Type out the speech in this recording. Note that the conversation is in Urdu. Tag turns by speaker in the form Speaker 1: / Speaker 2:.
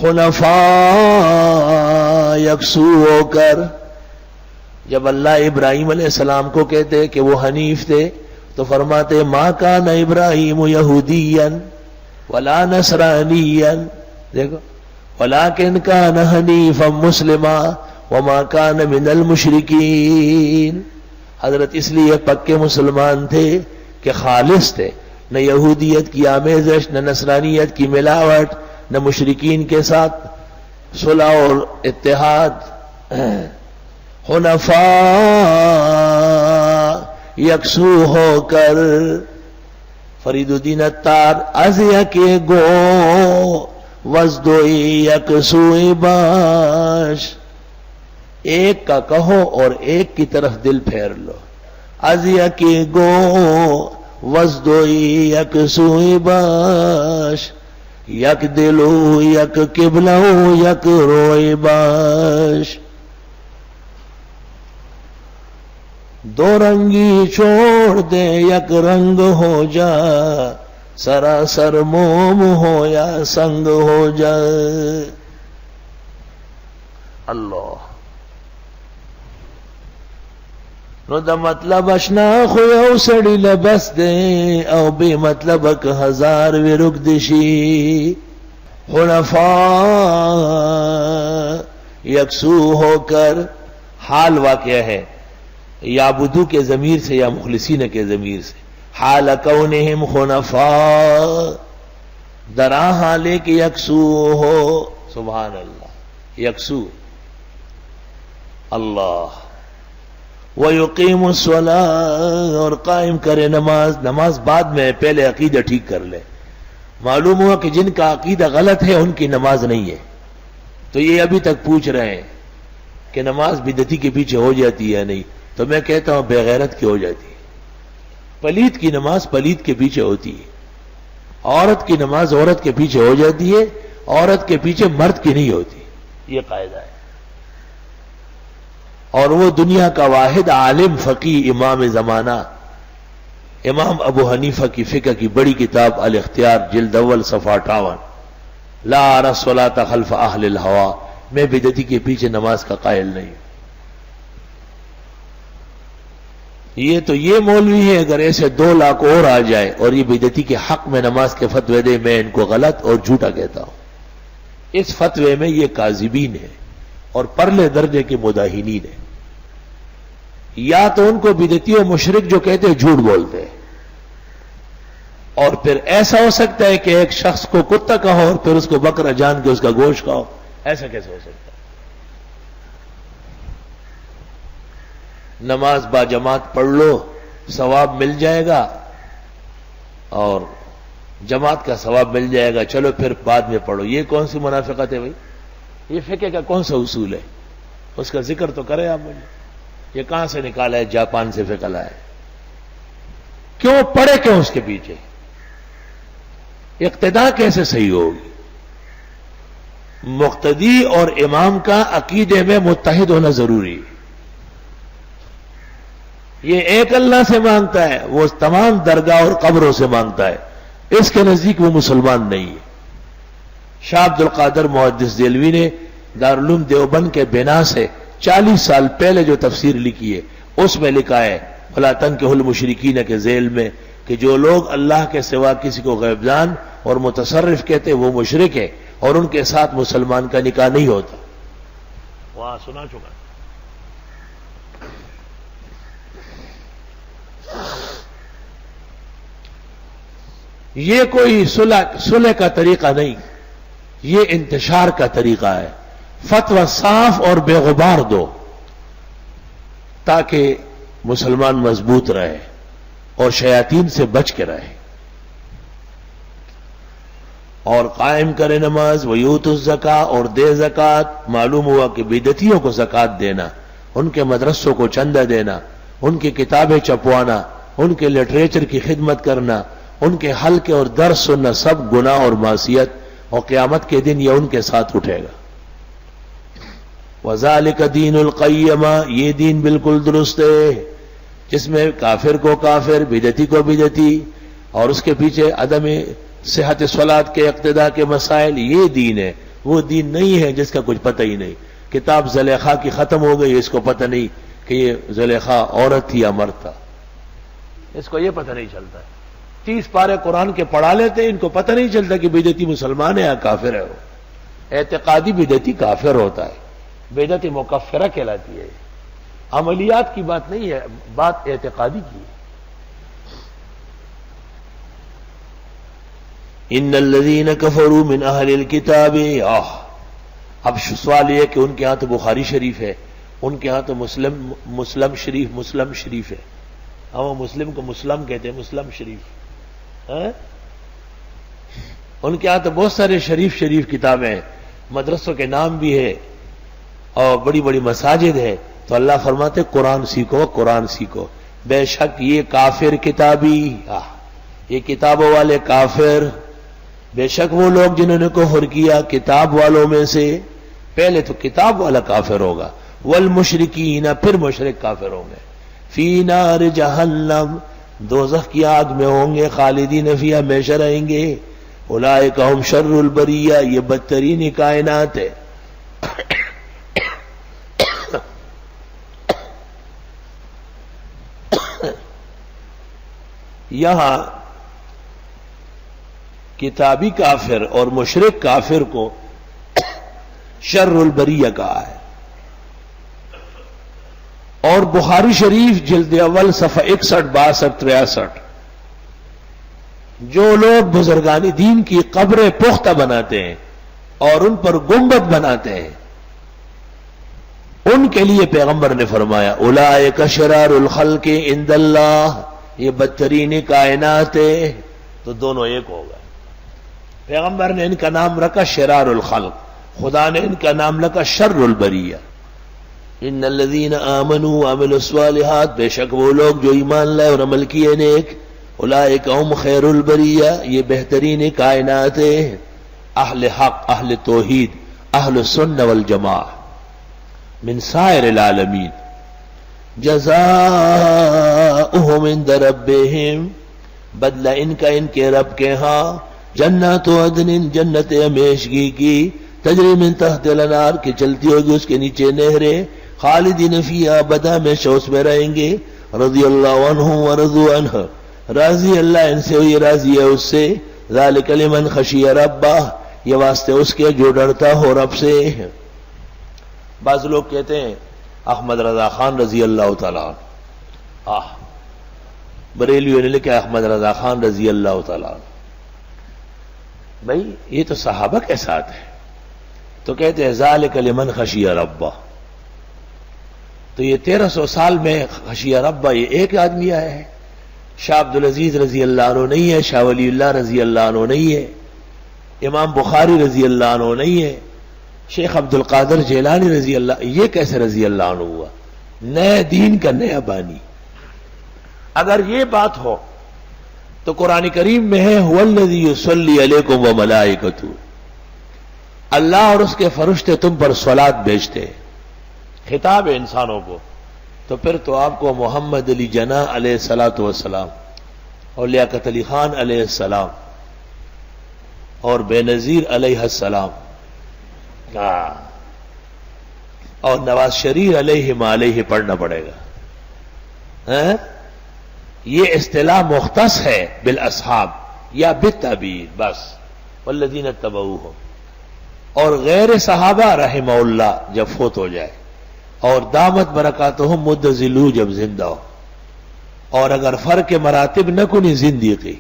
Speaker 1: حنفاء یکسو ہو کر. جب اللہ ابراہیم علیہ السلام کو کہتے کہ وہ حنیف تھے تو فرماتے ما کان ابراہیم یہودیا ولا نصرانیا، دیکھو، ولکن کان حنیفا مسلما وما کان من المشرکین. حضرت اس لیے پکے مسلمان تھے کہ خالص تھے، نہ یہودیت کی آمیزش، نہ نصرانیت کی ملاوٹ، نہ مشرکین کے ساتھ صلح اور اتحاد. حنفاء یکسو ہو کر. فرید الدین عطار از یک گو وزدوئی یکسوئی باش. ایک کا کہو اور ایک کی طرف دل پھیر لو. از یک گو وزدوئی یکسوئی باش، یک دلو یک قبلو یک روئی باش. دو رنگی چھوڑ دے یک رنگ ہو جا، سراسر موم ہو یا سنگ ہو جا. اللہ نو دا مطلب اشنا خو یو سڑی لبس دے او بے مطلب اک ہزار وی رک دشی. حنفاء یکسو ہو کر. حال واقعہ ہے یعبدو کے ضمیر سے یا مخلصین کے ضمیر سے. حال کونہم حنفاء، درا حالے کہ یکسو ہو. سبحان اللہ، یکسو. اللہ وَيُقِيمُ الصَّلَاةَ، اور قائم کرے نماز. نماز بعد میں، پہلے عقیدہ ٹھیک کر لے. معلوم ہوا کہ جن کا عقیدہ غلط ہے ان کی نماز نہیں ہے. تو یہ ابھی تک پوچھ رہے ہیں کہ نماز بدعتی کے پیچھے ہو جاتی ہے نہیں، تو میں کہتا ہوں بے غیرت کی ہو جاتی ہے. پلید کی نماز پلید کے پیچھے ہوتی ہے. عورت کی نماز عورت کے پیچھے ہو جاتی ہے، عورت کے پیچھے مرد کی نہیں ہوتی. یہ قاعدہ ہے. اور وہ دنیا کا واحد عالم فقی امام زمانہ امام ابو حنیفہ کی فقہ کی بڑی کتاب الاختیار جلد اول صفحہ 58، لا ارى الصلاة خلف اہل الہوا، میں بدعتی کے پیچھے نماز کا قائل نہیں ہوں. یہ تو یہ مولوی ہے، اگر ایسے 2 لاکھ اور آ جائے اور یہ بدعتی کے حق میں نماز کے فتوے دے، میں ان کو غلط اور جھوٹا کہتا ہوں. اس فتوے میں یہ کاذبین ہے اور پرلے درجے کے مداہنین ہیں. یا تو ان کو بدعتی و مشرک جو کہتے ہیں جھوٹ بولتے ہیں، اور پھر ایسا ہو سکتا ہے کہ ایک شخص کو کتا کہو اور پھر اس کو بکرا جان کے اس کا گوشت کہو. ایسا کیسے ہو سکتا ہے؟ نماز با جماعت پڑھ لو، ثواب مل جائے گا اور جماعت کا ثواب مل جائے گا، چلو پھر بعد میں پڑھو. یہ کون سی منافقت ہے بھائی؟ یہ فقہ کا کون سا اصول ہے؟ اس کا ذکر تو کرے آپ مجھے. یہ کہاں سے نکالا ہے؟ جاپان سے فقہ لایا ہے. کیوں پڑھے کیوں اس کے پیچھے؟ اقتداء کیسے صحیح ہوگی؟ مقتدی اور امام کا عقیدے میں متحد ہونا ضروری ہے. یہ ایک اللہ سے مانگتا ہے، وہ تمام درگاہ اور قبروں سے مانگتا ہے. اس کے نزدیک وہ مسلمان نہیں ہے. شاہ عبد القادر محدث دہلوی نے دارالعلوم دیوبند کے بنا سے 40 سال پہلے جو تفسیر لکھی ہے اس میں لکھا ہے وَلَا تَنكِحُوا الْمُشْرِكِينَ کے ذیل میں کہ جو لوگ اللہ کے سوا کسی کو غیب جان اور متصرف کہتے وہ مشرک ہے اور ان کے ساتھ مسلمان کا نکاح نہیں ہوتا. وہاں سنا چکا. یہ کوئی صلح کا طریقہ نہیں، یہ انتشار کا طریقہ ہے. فتویٰ صاف اور بے غبار دو تاکہ مسلمان مضبوط رہے اور شیاطین سے بچ کے رہے. اور قائم کرے نماز، ویوت الزکاۃ، اور دے زکات. معلوم ہوا کہ بدعتیوں کو زکات دینا، ان کے مدرسوں کو چندہ دینا، ان کی کتابیں چھپوانا، ان کے لٹریچر کی خدمت کرنا، ان کے حلقے اور درس سننا سب گناہ اور معصیت، اور قیامت کے دن یہ ان کے ساتھ اٹھے گا. وَذَلِكَ دِينُ الْقَيِّمَةِ، یہ دین بالکل درست ہے جس میں کافر کو کافر، بدعتی کو بدعتی، اور اس کے پیچھے عدم صحت صلاۃ کے اقتداء کے مسائل. یہ دین ہے. وہ دین نہیں ہے جس کا کچھ پتہ ہی نہیں. کتاب زلیخا کی ختم ہو گئی، اس کو پتہ نہیں کہ یہ زلیخا عورت تھی یا مرد تھا، اس کو یہ پتہ نہیں چلتا ہے. 30 پارے قرآن کے پڑھا لیتے، ان کو پتہ نہیں چلتا کہ بدعتی مسلمان ہے یا کافر ہے. وہ اعتقادی بدعتی کافر ہوتا ہے، بدعت مکفرہ کہلاتی ہے. عملیات کی بات نہیں ہے، بات اعتقادی کی ہے. ان الذین کفروا من اہل الکتاب. اب سوال یہ کہ ان کے ہاں تو بخاری شریف ہے، ان کے ہاں تو مسلم شریف ہے. ہم مسلم کو مسلم کہتے ہیں، مسلم شریف. ان کے ہاں تو بہت سارے شریف کتابیں ہیں، مدرسوں کے نام بھی ہے اور بڑی بڑی مساجد ہے. تو اللہ فرماتے قرآن سیکھو. بے شک یہ کافر کتابی، یہ کتابوں والے کافر، بے شک وہ لوگ جنہوں نے کفر کیا کتاب والوں میں سے. پہلے تو کتاب والا کافر ہوگا، والمشرکین، پھر مشرک کافر ہوں گے. فی نار جہنم، دوزخ کی آگ میں ہوں گے، خالدین فیہا، ہمیشہ رہیں گے. اولئک ھم شر البریہ، یہ بدترین کائنات ہے. یہاں کتابی کافر اور مشرک کافر کو شر البریہ کہا ہے. اور بخاری شریف جلد اول صفحہ 61 62 63، جو لوگ بزرگان دین کی قبریں پختہ بناتے ہیں اور ان پر گنبد بناتے ہیں، ان کے لیے پیغمبر نے فرمایا اولئک شرار الخلق عند اللہ، یہ بدترین کائنات ہے. تو دونوں ایک ہوگا. پیغمبر نے ان کا نام رکھا شرار الخلق، خدا نے ان کا نام رکھا شر البریہ. ان الذین آمنوا وعملوا الصالحات، بے شک وہ لوگ جو ایمان لائے اور عمل کیے نیک، اولئک هم خیر البریہ، یہ بہترین کائنات ہے. اہل حق، اہل توحید، اہل السنہ والجماعہ من سائر العالمین. جزاؤہم عند ربہم، بدلہ ان کا ان کے رب کے ہاں، جنات عدن، جنت ہمیشگی کی، تجری من تحت الانہار، کی چلتی ہوگی اس کے نیچے نہریں، خالدین فیہا، ابدا ہمیشہ اس میں رہیں گے. رضی اللہ عنہم ورضوا عنہ، راضی اللہ ان سے، یہ راضی ہے اس سے. ذالک لمن خشی ربہ، یہ واسطے اس کے جو ڈرتا ہو رب سے. بعض لوگ کہتے ہیں احمد رضا خان رضی اللہ تعالیٰ عنہ، بریلیوں نے لکھا احمد رضا خان رضی اللہ تعالیٰ عنہ. بھائی یہ تو صحابہ کے ساتھ ہے. تو کہتے ہیں ذالک لمن خشی ربہ. تو یہ 1300 سال میں خشی ربہ یہ ایک آدمی آیا ہے. شاہ عبدالعزیز رضی اللہ عنہ نہیں ہے، شاہ ولی اللہ رضی اللہ عنہ نہیں ہے، امام بخاری رضی اللہ عنہ نہیں ہے، شیخ عبد القادر جیلانی رضی اللہ. یہ کیسے رضی اللہ عنہ ہوا؟ نئے دین کا نیا بانی. اگر یہ بات ہو تو قرآن کریم میں ہے هو الذی یصلی علیکم وملائکتہ، اللہ اور اس کے فرشتے تم پر صلاۃ بھیجتے ہیں. خطاب ہے انسانوں کو. تو پھر تو آپ کو محمد علی جناح علیہ الصلوۃ والسلام اور لیاقت علی خان علیہ السلام اور بے نظیر علیہ السلام اور نواز شریف علیہ پڑھنا پڑے گا. یہ اصطلاح مختص ہے بالاصحاب یا بالتابعین بس، والذین اتبعوہم. اور غیر صحابہ رحمہ اللہ جب فوت ہو جائے، اور دامت برکاتہم مدظلو جب زندہ ہو، اور اگر فرق مراتب نہ کنی زندگی